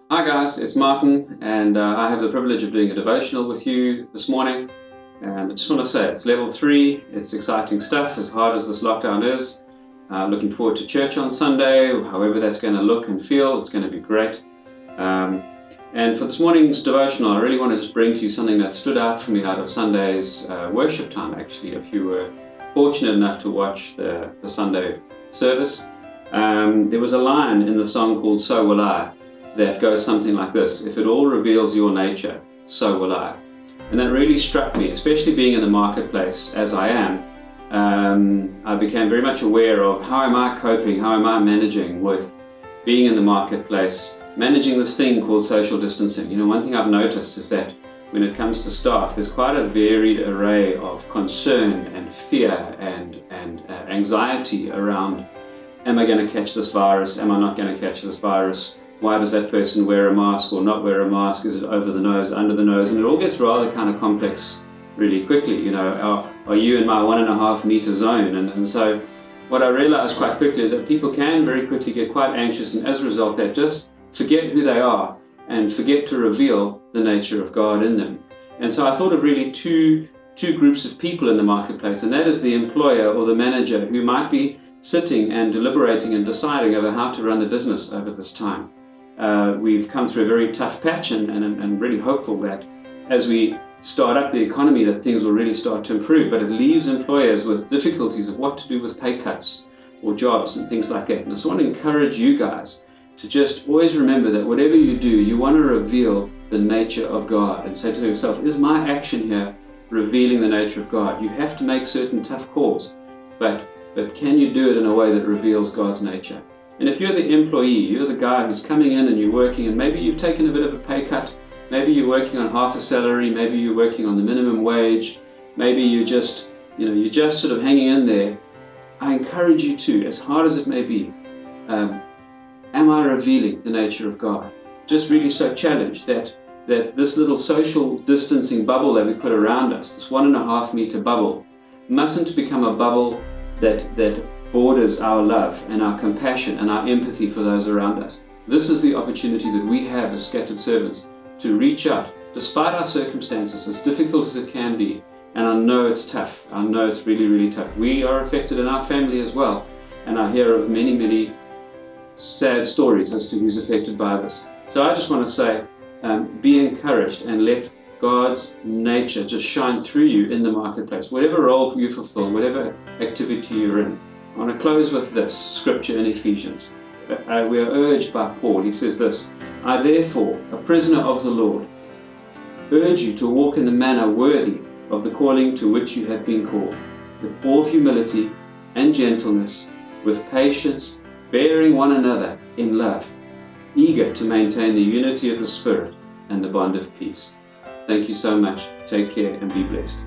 Hi guys, it's Martin, and I have the privilege of doing a devotional with you this morning. And I just want to say it's level 3, it's exciting stuff, as hard as this lockdown is. Looking forward to church on Sunday, however that's going to look and feel, it's going to be great. And for this morning's devotional, I really want to just bring to you something that stood out for me out of Sunday's worship time, actually. If you were fortunate enough to watch the Sunday service, there was a line in the song called "So Will I" that goes something like this: if it all reveals your nature, so will I. And that really struck me, especially being in the marketplace as I am. I became very much aware of how am I coping, how am I managing with being in the marketplace, managing this thing called social distancing. One thing I've noticed is that when it comes to staff, there's quite a varied array of concern and fear and anxiety around, am I going to catch this virus, am I not going to catch this virus? Why does that person wear a mask or not wear a mask? Is it over the nose, under the nose? And it all gets rather kind of complex really quickly. Are you in my 1.5 meter zone? And so what I realized quite quickly is that people can very quickly get quite anxious, and as a result, they just forget who they are and forget to reveal the nature of God in them. And so I thought of really two groups of people in the marketplace, and that is the employer or the manager who might be sitting and deliberating and deciding over how to run the business over this time. We've come through a very tough patch, and really hopeful that as we start up the economy that things will really start to improve, but it leaves employers with difficulties of what to do with pay cuts or jobs and things like that. And I just want to encourage you guys to just always remember that whatever you do, you want to reveal the nature of God and say to yourself, is my action here revealing the nature of God? You have to make certain tough calls, but can you do it in a way that reveals God's nature? And if you're the employee, you're the guy who's coming in and you're working, and maybe you've taken a bit of a pay cut, maybe you're working on half a salary, maybe you're working on the minimum wage, maybe you're just sort of hanging in there. I encourage you to, as hard as it may be, am I revealing the nature of God? Just really so challenged that this little social distancing bubble that we put around us, this 1.5 meter bubble, mustn't become a bubble that borders our love and our compassion and our empathy for those around us. This is the opportunity that we have as scattered servants to reach out, despite our circumstances, as difficult as it can be. And I know it's tough. I know it's really, really tough. We are affected in our family as well. And I hear of many, many sad stories as to who's affected by this. So I just want to say, be encouraged and let God's nature just shine through you in the marketplace, whatever role you fulfill, whatever activity you're in. I want to close with this scripture in Ephesians. We are urged by Paul. He says this: I therefore, a prisoner of the Lord, urge you to walk in a manner worthy of the calling to which you have been called, with all humility and gentleness, with patience, bearing one another in love, eager to maintain the unity of the Spirit and the bond of peace. Thank you so much. Take care and be blessed.